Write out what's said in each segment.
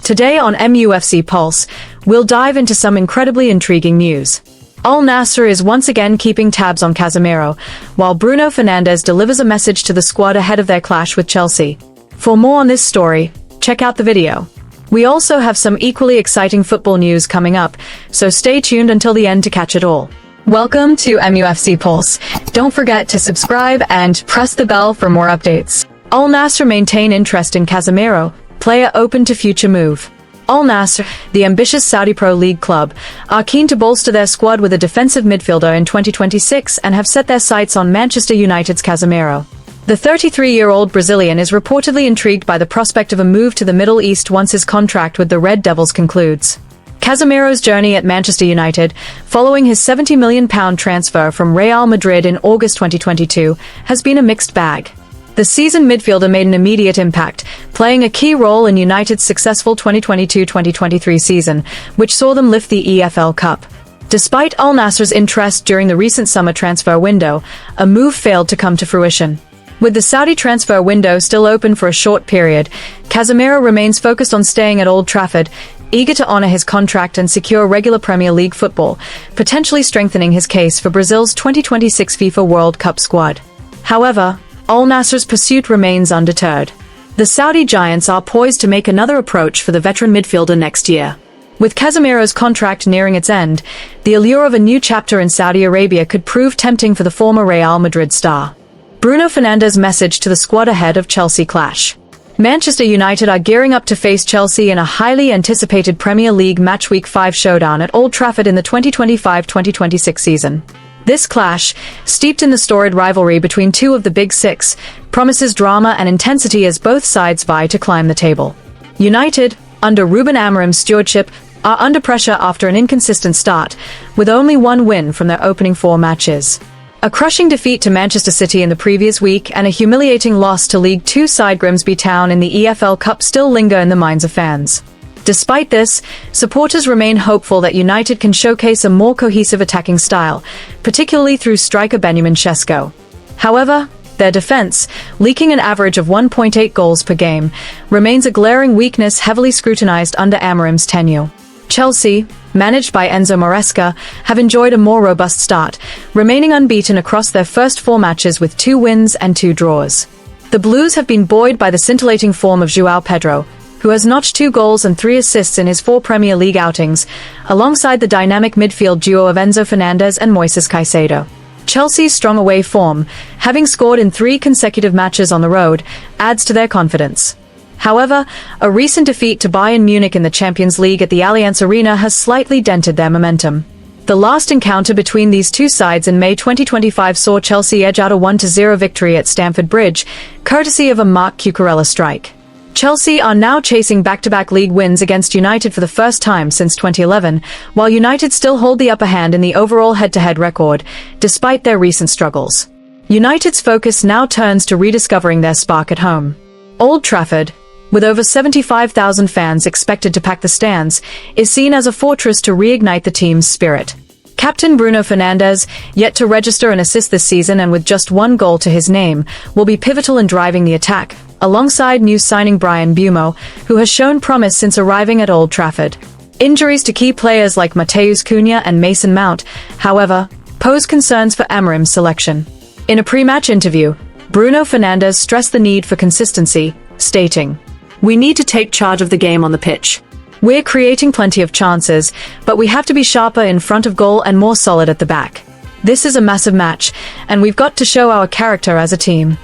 Today on MUFC Pulse, we'll dive into some incredibly intriguing news. Al Nassr is once again keeping tabs on Casemiro, while Bruno Fernandes delivers a message to the squad ahead of their clash with Chelsea. For more on this story, check out the video. We also have some equally exciting football news coming up, so stay tuned until the end to catch it all. Welcome to MUFC Pulse. Don't forget to subscribe and press the bell for more updates. Al Nassr maintain interest in Casemiro, player open to future move. Al Nassr, the ambitious Saudi Pro League club, are keen to bolster their squad with a defensive midfielder in 2026 and have set their sights on Manchester United's Casemiro. The 33-year-old Brazilian is reportedly intrigued by the prospect of a move to the Middle East once his contract with the Red Devils concludes. Casemiro's journey at Manchester United, following his £70 million transfer from Real Madrid in August 2022, has been a mixed bag. The seasoned midfielder made an immediate impact, playing a key role in United's successful 2022-2023 season, which saw them lift the EFL Cup. Despite Al Nassr's interest during the recent summer transfer window, a move failed to come to fruition. With the Saudi transfer window still open for a short period, Casemiro remains focused on staying at Old Trafford, eager to honor his contract and secure regular Premier League football, potentially strengthening his case for Brazil's 2026 FIFA World Cup squad. However, Al Nassr's pursuit remains undeterred. The Saudi giants are poised to make another approach for the veteran midfielder next year. With Casemiro's contract nearing its end, the allure of a new chapter in Saudi Arabia could prove tempting for the former Real Madrid star. Bruno Fernandes' message to the squad ahead of Chelsea clash. Manchester United are gearing up to face Chelsea in a highly anticipated Premier League Match Week 5 showdown at Old Trafford in the 2025-2026 season. This clash, steeped in the storied rivalry between two of the Big Six, promises drama and intensity as both sides vie to climb the table. United, under Ruben Amorim's stewardship, are under pressure after an inconsistent start, with only one win from their opening 4 matches. A crushing defeat to Manchester City in the previous week and a humiliating loss to League Two side Grimsby Town in the EFL Cup still linger in the minds of fans. Despite this, supporters remain hopeful that United can showcase a more cohesive attacking style, particularly through striker Benjamin Sesko. However, their defense, leaking an average of 1.8 goals per game, remains a glaring weakness heavily scrutinized under Amorim's tenure. Chelsea, managed by Enzo Maresca, have enjoyed a more robust start, remaining unbeaten across their first 4 matches with 2 wins and 2 draws. The Blues have been buoyed by the scintillating form of João Pedro, who has notched 2 goals and 3 assists in his 4 Premier League outings, alongside the dynamic midfield duo of Enzo Fernandes and Moises Caicedo. Chelsea's strong away form, having scored in 3 consecutive matches on the road, adds to their confidence. However, a recent defeat to Bayern Munich in the Champions League at the Allianz Arena has slightly dented their momentum. The last encounter between these two sides in May 2025 saw Chelsea edge out a 1-0 victory at Stamford Bridge, courtesy of a Marc Cucurella strike. Chelsea are now chasing back-to-back league wins against United for the first time since 2011, while United still hold the upper hand in the overall head-to-head record, despite their recent struggles. United's focus now turns to rediscovering their spark at home. Old Trafford, with over 75,000 fans expected to pack the stands, is seen as a fortress to reignite the team's spirit. Captain Bruno Fernandes, yet to register an assist this season and with just 1 goal to his name, will be pivotal in driving the attack, alongside new signing Bryan Mbeumo, who has shown promise since arriving at Old Trafford. Injuries to key players like Matheus Cunha and Mason Mount, however, pose concerns for Amorim's selection. In a pre-match interview, Bruno Fernandes stressed the need for consistency, stating, "We need to take charge of the game on the pitch. We're creating plenty of chances, but we have to be sharper in front of goal and more solid at the back. This is a massive match, and we've got to show our character as a team."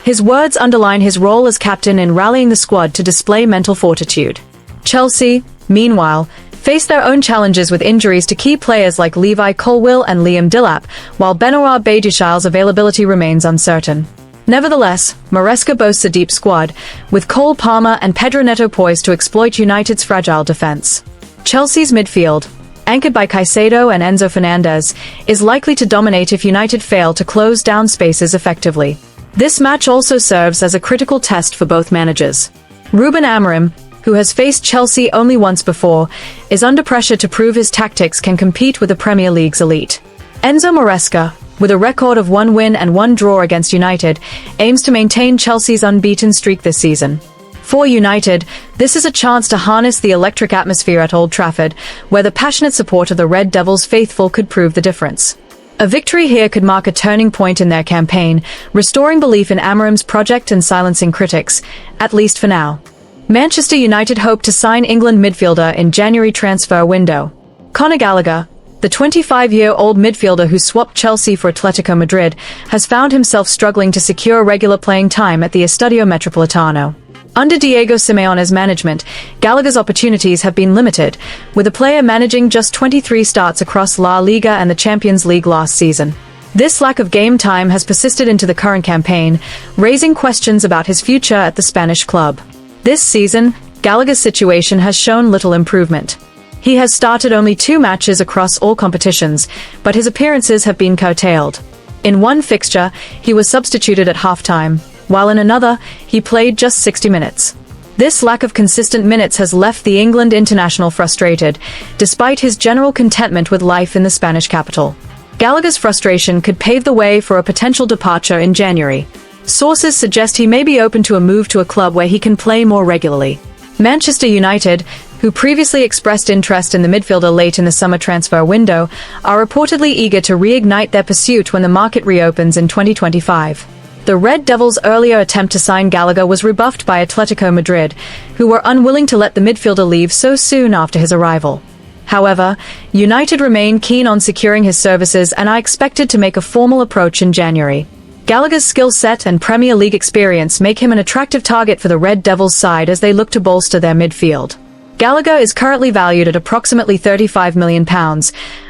His words underline his role as captain in rallying the squad to display mental fortitude. Chelsea, meanwhile, face their own challenges with injuries to key players like Levi Colwill and Liam Delap, while Benoit Badiashile's availability remains uncertain. Nevertheless, Maresca boasts a deep squad, with Cole Palmer and Pedro Neto poised to exploit United's fragile defense. Chelsea's midfield, anchored by Caicedo and Enzo Fernandes, is likely to dominate if United fail to close down spaces effectively. This match also serves as a critical test for both managers. Ruben Amorim, who has faced Chelsea only once before, is under pressure to prove his tactics can compete with the Premier League's elite. Enzo Maresca, with a record of 1 win and 1 draw against United, aims to maintain Chelsea's unbeaten streak this season. For United, this is a chance to harness the electric atmosphere at Old Trafford, where the passionate support of the Red Devils faithful could prove the difference. A victory here could mark a turning point in their campaign, restoring belief in Amorim's project and silencing critics, at least for now. Manchester United hope to sign England midfielder in January transfer window. Conor Gallagher, the 25-year-old midfielder who swapped Chelsea for Atletico Madrid, has found himself struggling to secure regular playing time at the Estadio Metropolitano. Under Diego Simeone's management, Gallagher's opportunities have been limited, with the player managing just 23 starts across La Liga and the Champions League last season. This lack of game time has persisted into the current campaign, raising questions about his future at the Spanish club. This season, Gallagher's situation has shown little improvement. He has started only 2 matches across all competitions, but his appearances have been curtailed. In one fixture, he was substituted at halftime, while in another, he played just 60 minutes. This lack of consistent minutes has left the England international frustrated, despite his general contentment with life in the Spanish capital. Gallagher's frustration could pave the way for a potential departure in January. Sources suggest he may be open to a move to a club where he can play more regularly. Manchester United, who previously expressed interest in the midfielder late in the summer transfer window, are reportedly eager to reignite their pursuit when the market reopens in 2025. The Red Devils' earlier attempt to sign Gallagher was rebuffed by Atletico Madrid, who were unwilling to let the midfielder leave so soon after his arrival. However, United remain keen on securing his services and are expected to make a formal approach in January. Gallagher's skill set and Premier League experience make him an attractive target for the Red Devils side as they look to bolster their midfield. Gallagher is currently valued at approximately £35 million,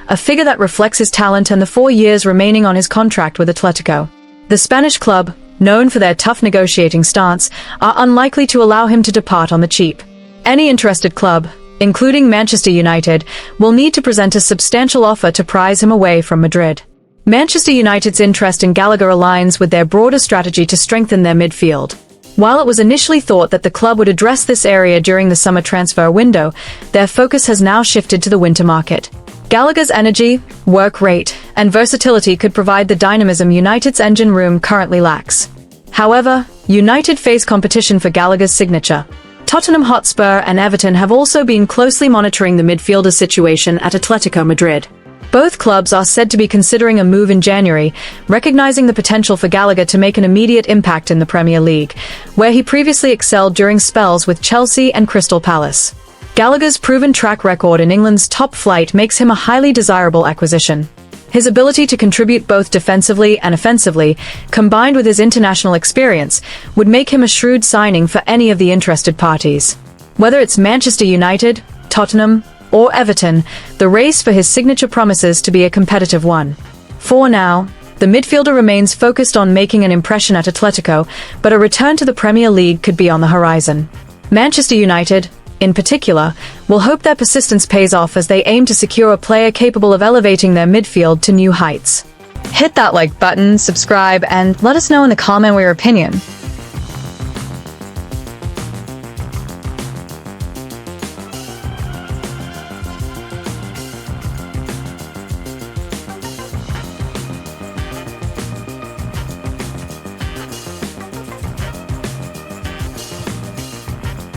a figure that reflects his talent and the 4 years remaining on his contract with Atletico. The Spanish club, known for their tough negotiating stance, are unlikely to allow him to depart on the cheap. Any interested club, including Manchester United, will need to present a substantial offer to prize him away from Madrid. Manchester United's interest in Gallagher aligns with their broader strategy to strengthen their midfield. While it was initially thought that the club would address this area during the summer transfer window, their focus has now shifted to the winter market. Gallagher's energy, work rate, and versatility could provide the dynamism United's engine room currently lacks. However, United face competition for Gallagher's signature. Tottenham Hotspur and Everton have also been closely monitoring the midfielder's situation at Atletico Madrid. Both clubs are said to be considering a move in January, recognizing the potential for Gallagher to make an immediate impact in the Premier League, where he previously excelled during spells with Chelsea and Crystal Palace. Gallagher's proven track record in England's top flight makes him a highly desirable acquisition. His ability to contribute both defensively and offensively, combined with his international experience, would make him a shrewd signing for any of the interested parties. Whether it's Manchester United, Tottenham, or Everton, the race for his signature promises to be a competitive one. For now, the midfielder remains focused on making an impression at Atletico, but a return to the Premier League could be on the horizon. Manchester United, in particular, will hope their persistence pays off as they aim to secure a player capable of elevating their midfield to new heights. Hit that like button, subscribe, and let us know in the comment your opinion.